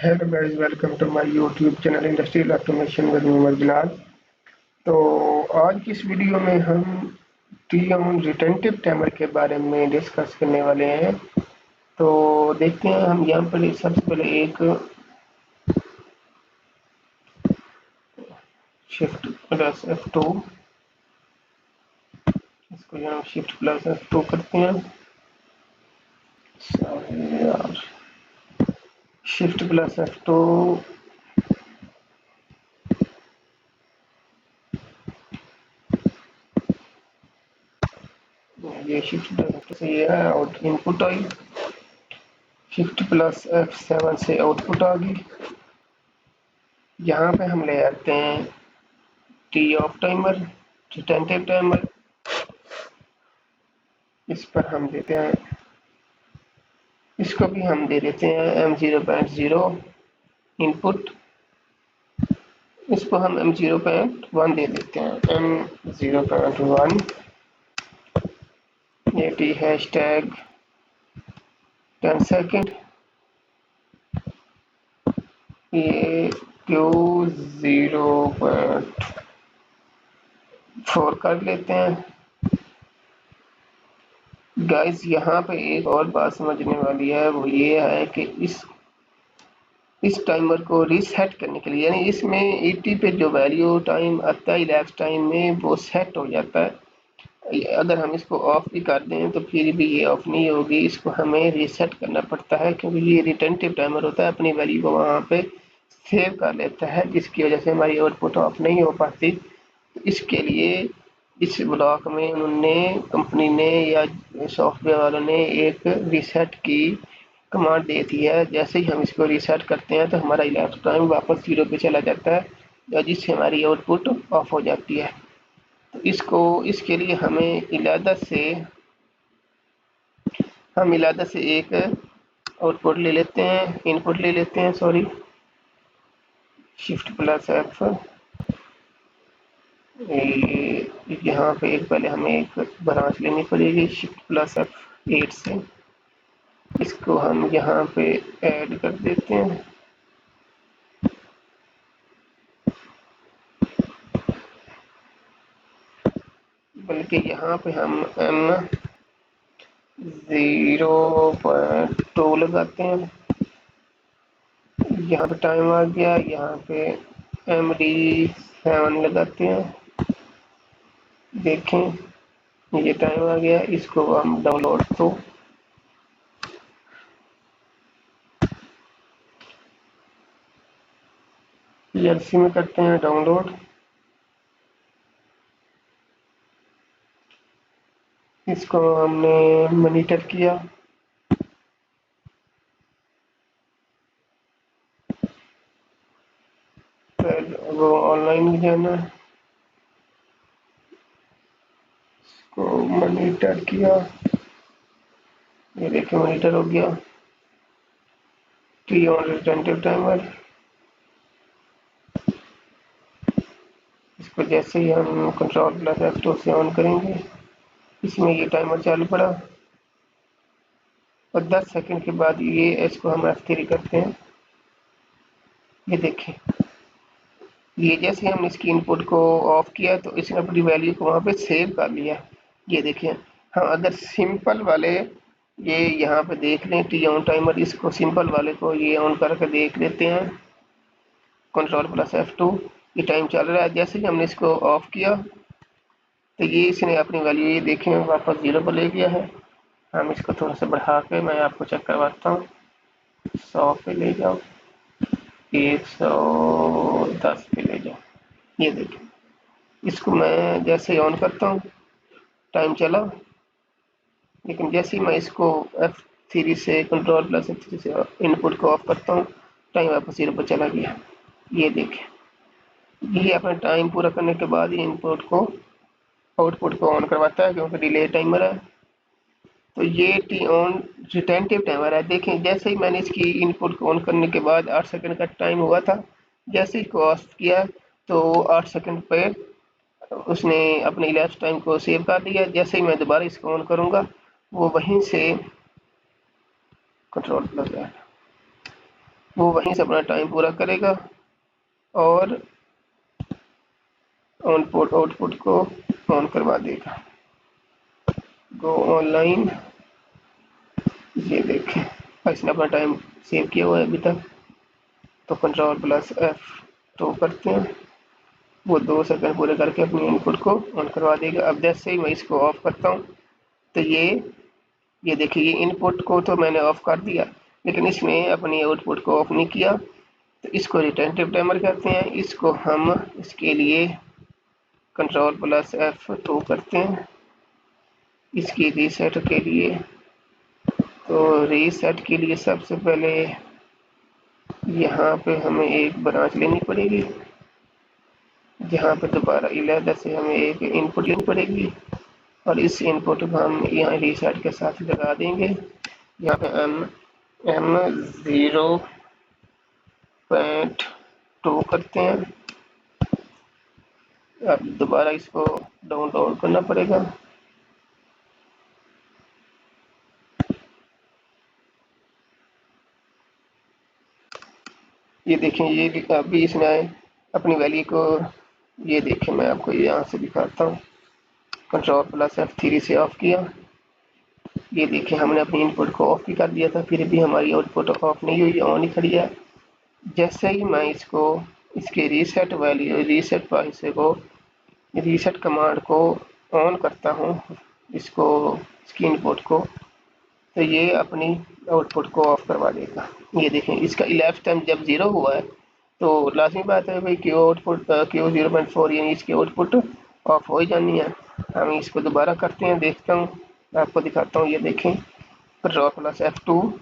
Hello guys, welcome to my YouTube channel industrial automation with Mohammad Bilal. तो आज की इस वीडियो में हम टी ऑन रिटेंटिव टाइमर के बारे में डिस्कस करने वाले हैं। तो देखते हैं, हम यहाँ पर सबसे पहले एक शिफ्ट प्लस F2, इसको यहाँ शिफ्ट प्लस F2 करते हैं। सॉरी यार, शिफ्ट प्लस F2, ये शिफ्ट प्लस F2 से ये है और इनपुट आई, शिफ्ट प्लस F7 से आउटपुट आ गई। यहाँ पे हम ले आते हैं T off timer, retentive timer. इस पर हम देते हैं, इसको भी हम दे देते हैं M0.0 इनपुट, इसको हम M0.1 दे देते हैं, M0.1। ये टी हैश टैग 10 सेकेंड, ये Q0.4 कर लेते हैं। गाइस, यहाँ पे एक और बात समझने वाली है, वो ये है कि इस टाइमर को रीसेट करने के लिए, यानी इसमें 80 पे जो वैल्यू टाइम आता है इलेक्स टाइम में, वो सेट हो जाता है। अगर हम इसको ऑफ भी कर दें तो फिर भी ये ऑफ नहीं होगी, इसको हमें रीसेट करना पड़ता है, क्योंकि ये रिटेंटिव टाइमर होता है, अपनी वैल्यू को वहाँ पे सेव कर लेता है, जिसकी वजह से हमारी आउटपुट ऑफ नहीं हो पाती। तो इसके लिए इस ब्लॉक में उन्होंने, कंपनी ने या सॉफ्टवेयर वालों ने एक रीसेट की कमांड दे दी है। जैसे ही हम इसको रीसेट करते हैं तो हमारा इलेक्ट्रिक टाइम वापस 0 पे चला जाता है, और जिससे हमारी आउटपुट ऑफ हो जाती है। तो इसके लिए हमें इलादा से एक आउटपुट ले लेते हैं, इनपुट ले लेते हैं, सॉरी, शिफ्ट प्लस F। यहाँ पे एक पहले हमें एक ब्रांच लेनी पड़ेगी शिफ्ट प्लस F8 से, इसको हम यहाँ पे ऐड कर देते हैं। बल्कि यहाँ पे हम M0.2 लगाते हैं। यहाँ पे टाइम आ गया, यहाँ पे MD7 लगाते हैं। देखें, ये टाइम आ गया, इसको हम डाउनलोड तो PLC में करते हैं डाउनलोड। इसको हमने मॉनिटर किया, फिर वो ऑनलाइन भी जाना, इसको मॉनिटर किया, ये देखिए मॉनिटर हो गया। टी ऑन रिटेंटिव टाइमर, इसको जैसे ही हम कंट्रोल प्लस F2 से ऑन करेंगे, इसमें ये टाइमर चालू पड़ा, और 10 सेकंड के बाद ये इसको हम F3 करते हैं। ये देखें, ये जैसे हमने इसकी इनपुट को ऑफ किया तो इसने अपनी वैल्यू को वहाँ पे सेव कर लिया। ये देखिए, हाँ, अगर सिंपल वाले ये यहाँ पे देख लें टी ऑन टाइमर, इसको सिंपल वाले को ये ऑन करके देख लेते हैं, कंट्रोल प्लस F2, ये टाइम चल रहा है। जैसे ही हमने इसको ऑफ किया तो ये इसने अपनी वैल्यू, ये देखें, वापस 0 पर ले गया है। हम इसको थोड़ा सा बढ़ा के मैं आपको चेक करवाता हूँ। 100 पे ले जाओ, 110 पे ले जाओ, ये देखें। इसको मैं जैसे ही ऑन करता हूँ, टाइम चला, लेकिन जैसे ही मैं इसको F3 से, कंट्रोल प्लस F3 से इनपुट को ऑफ करता हूँ, टाइम वापस 0 पर चला गया। ये देखें, ये अपना टाइम पूरा करने के बाद ही इनपुट को, आउटपुट को ऑन करवाता है, क्योंकि डिले टाइमर है। तो ये टी ऑन रिटेंटिव टाइमर है। देखें, जैसे ही मैंने इसकी इनपुट को ऑन करने के बाद 8 सेकंड का टाइम हुआ था, जैसे ही इसको ऑफ किया तो 8 सेकंड पे उसने अपने इलेप्स टाइम को सेव कर दिया। जैसे ही मैं दोबारा इसको ऑन करूँगा, वो वहीं से कंट्रोल प्लस वो वहीं से अपना टाइम पूरा करेगा और ऑनपोर्ट आउटपुट को ऑन करवा देगा। गो ऑनलाइन, ये देखें इसने अपना टाइम सेव किया हुआ है अभी तक, तो कंट्रोल प्लस F2 करते हैं, वो 2 सेकंड पूरे करके अपनी इनपुट को ऑन करवा देगा। अब जैसे ही मैं इसको ऑफ करता हूँ तो ये देखिए ये इनपुट को तो मैंने ऑफ कर दिया, लेकिन इसने अपनी आउटपुट को ऑफ नहीं किया, तो इसको रिटेंटिव टाइमर कहते हैं। इसको हम इसके लिए कंट्रोल प्लस F2 करते हैं इसकी रीसेट के लिए। तो रीसेट के लिए सबसे पहले यहाँ पे हमें एक ब्रांच लेनी पड़ेगी, जहाँ पे दोबारा इलेदा से हमें एक इनपुट लेनी पड़ेगी और इस इनपुट को हम यहाँ रीसेट के साथ लगा देंगे। यहाँ पे M 0.2 करते हैं। अब दोबारा इसको डाउनलोड करना पड़ेगा। ये देखें, ये अभी इसने अपनी वैल्यू को, ये देखें मैं आपको यहाँ से दिखाता हूँ, कंट्रोल प्लस F3 से ऑफ किया। ये देखें हमने अपनी इनपुट को ऑफ भी कर दिया था, फिर भी हमारी आउटपुट ऑफ नहीं हुई, ऑन ही खड़ी है। जैसे ही मैं इसको इसके रीसेट वैल्यू रीसेट हिस्से को रीसेट कमांड को ऑन करता हूँ, इसको इसकी इनपुट को, तो ये अपनी आउटपुट को ऑफ करवा देगा। ये देखें इसका इलेप्स टाइम जब 0 हुआ है तो लाजमी बात है भाई Q 0.4 यानी इसकी आउटपुट ऑफ हो ही जानी है। हम इसको दोबारा करते हैं, देखता हूँ, आपको दिखाता हूँ। ये देखें कंट्रोल प्लस F2,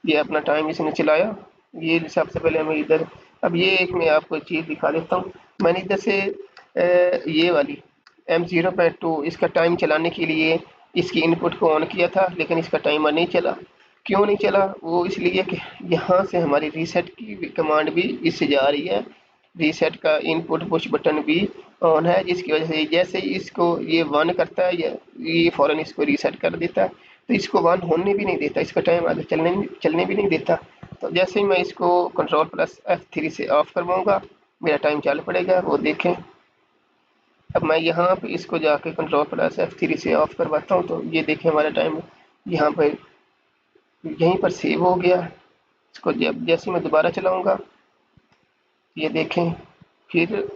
ये अपना टाइम इसने चलाया। ये सबसे पहले हमें इधर, अब ये एक मैं आपको चीज़ दिखा देता हूँ। मैंने इधर से ये वाली M 0.2 इसका टाइम चलाने के लिए इसकी इनपुट को ऑन किया था, लेकिन इसका टाइमर नहीं चला। क्यों नहीं चला? वो इसलिए कि यहाँ से हमारी रीसेट की कमांड भी इससे जा रही है, रीसेट का इनपुट पुश बटन भी ऑन है, जिसकी वजह से जैसे ही इसको ये 1 करता है ये फ़ौरन इसको रीसेट कर देता है, तो इसको 1 होने भी नहीं देता, इसका टाइम आगे चलने भी नहीं देता। तो जैसे ही मैं इसको कंट्रोल प्लस F3 से ऑफ करवाऊँगा, मेरा टाइम चालू पड़ेगा। वो देखें, अब मैं यहाँ पे इसको जाके कंट्रोल प्लस F3 से ऑफ करवाता हूँ, तो ये देखें हमारा टाइम यहाँ पर यहीं पर सेव हो गया। इसको जब जैसे मैं दोबारा चलाऊँगा, ये देखें, फिर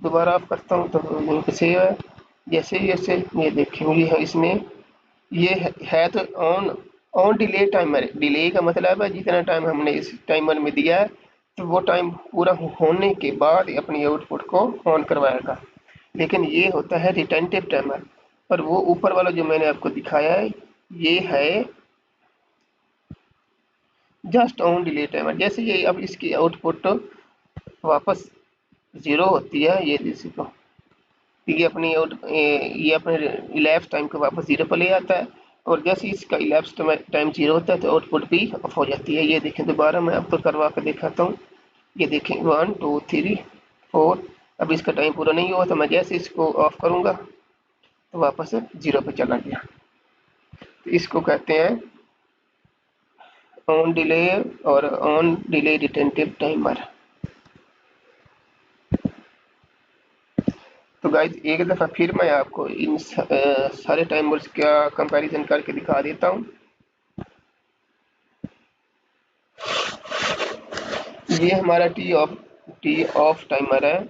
दोबारा ऑफ करता हूँ तो यहीं पे सेव है। जैसे ये देखें, ये है इसमें, ये है तो ऑन डिले टाइमर। डिले का मतलब है जितना टाइम हमने इस टाइमर में दिया है, तो वो टाइम पूरा होने के बाद अपनी आउटपुट को ऑन करवाएगा। लेकिन ये होता है रिटेंटिव टाइमर, और वो ऊपर वाला जो मैंने आपको दिखाया है, ये है जस्ट ऑन डिले टाइमर। जैसे ये अब इसकी आउटपुट वापस 0 होती है, ये देखो, ये अपने इलैप्स टाइम को वापस 0 पर ले आता है, और जैसे ही इसका इलैप्स टाइम 0 होता है तो आउटपुट भी ऑफ हो जाती है। ये देखें, दोबारा मैं आपको करवा कर दिखाता हूँ। ये देखें 1 2 3 4, अब इसका टाइम पूरा नहीं हुआ, तो मैं जैसे इसको ऑफ करूँगा तो वापस 0 पे चला गया। तो इसको कहते हैं ऑन डिले और ऑन डिले रिटेंटिव टाइमर। तो गाइज एक दफ़ा फिर मैं आपको इन सारे टाइमर्स का कंपैरिजन करके दिखा देता हूँ। ये हमारा टी ऑफ टाइमर है।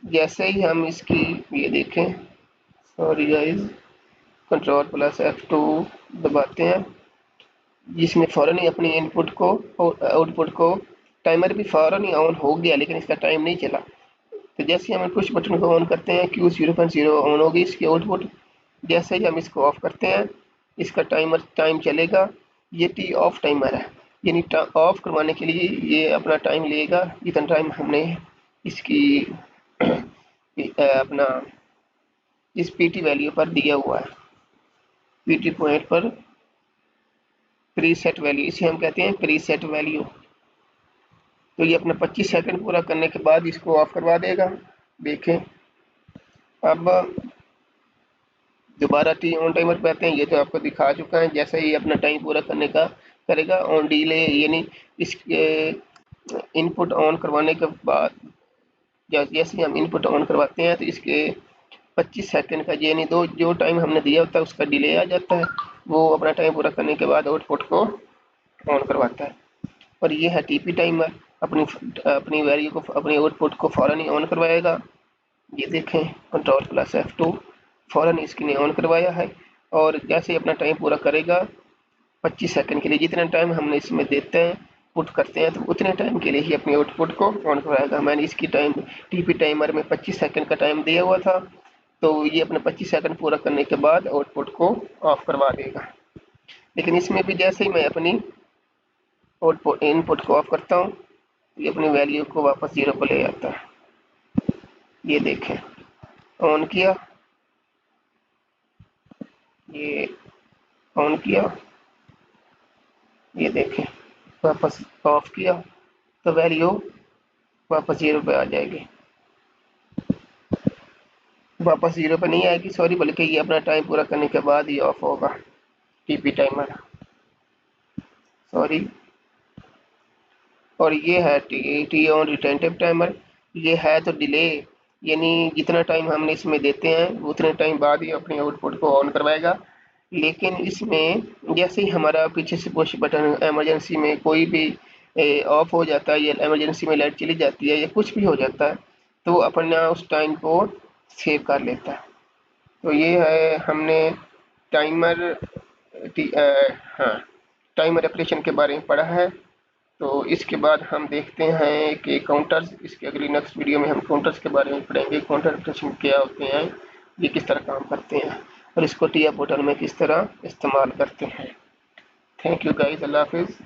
जैसे ही हम इसकी, ये देखें, sorry guys, control plus F2 दबाते हैं, जिसमें फ़ौरन ही अपनी इनपुट को आउटपुट को, टाइमर भी फ़ौरन ही ऑन हो गया, लेकिन इसका टाइम नहीं चला। तो जैसे ही हम पुश बटन को ऑन करते हैं, Q 0.0 ऑन होगी इसकी आउटपुट। जैसे ही हम इसको ऑफ करते हैं, इसका टाइम चलेगा। ये टी ऑफ टाइमर है, यानी ऑफ करवाने के लिए ये अपना टाइम लेगा जितना टाइम हमने इसकी अपना इस पीटी वैल्यू पर दिया हुआ है, पीटी पॉइंट पर प्रीसेट वैल्यू, इसे हम कहते हैं प्रीसेट वैल्यू। तो ये अपना 25 सेकंड पूरा करने के बाद इसको ऑफ करवा देगा। देखें, अब दोबारा टी ऑन टाइमर पे आते हैं, ये तो आपको दिखा चुका है। जैसे ही अपना टाइम पूरा करने का करेगा ऑन डिले, यानी इसके इनपुट ऑन करवाने के बाद जैसे ही हम इनपुट ऑन करवाते हैं तो इसके 25 सेकंड का, यानी दो जो टाइम हमने दिया होता है उसका डिले आ जाता है। वो अपना टाइम पूरा करने के बाद आउटपुट को ऑन करवाता है। और ये है टीपी टाइमर, अपनी अपनी वैल्यू को, अपनी आउटपुट को फौरन ही ऑन करवाएगा। ये देखें, कंट्रोल प्लस F2 फौरन इसने ऑन करवाया है। और जैसे ही अपना टाइम पूरा करेगा 25 सेकंड के लिए, जितना टाइम हमने इसमें देते हैं पुट करते हैं, तो उतने टाइम के लिए ही अपनी आउटपुट को ऑन करवाएगा। मैंने इसकी टाइम टीपी टाइमर में 25 सेकंड का टाइम दिया हुआ था, तो ये अपने 25 सेकंड पूरा करने के बाद आउटपुट को ऑफ करवा देगा। लेकिन इसमें भी जैसे ही मैं अपनी आउटपुट इनपुट को ऑफ करता हूँ, ये अपनी वैल्यू को वापस 0 पर ले आता है। ये देखें, ऑन किया, ये ऑन किया, ये देखें, वापस ऑफ किया, तो वैल्यू वापस 0 पे आ जाएगी। वापस 0 पे नहीं आएगी, सॉरी, बल्कि ये अपना टाइम पूरा करने के बाद ही ऑफ होगा टीपी टाइमर, सॉरी। और ये है टी ऑन रिटेंटिव टाइमर। ये है तो डिले, यानी जितना टाइम हमने इसमें देते हैं उतने टाइम बाद ही अपने आउटपुट को ऑन करवाएगा। लेकिन इसमें जैसे ही हमारा पीछे से पुश बटन इमरजेंसी में कोई भी ऑफ हो जाता है, या इमरजेंसी में लाइट चली जाती है, या कुछ भी हो जाता है, तो अपना उस टाइम को सेव कर लेता है। तो ये है, हमने टाइमर हाँ, टाइमर ऑपरेशन के बारे में पढ़ा है। तो इसके बाद हम देखते हैं कि काउंटर्स, इसके अगली नेक्स्ट वीडियो में हम काउंटर्स के बारे में पढ़ेंगे। काउंटर ऑपरेशन क्या होते हैं, ये किस तरह काम करते हैं, और इसको टीआ पोर्टल में किस तरह इस्तेमाल करते हैं। थैंक यू गाइस, अल्लाह हाफिज़।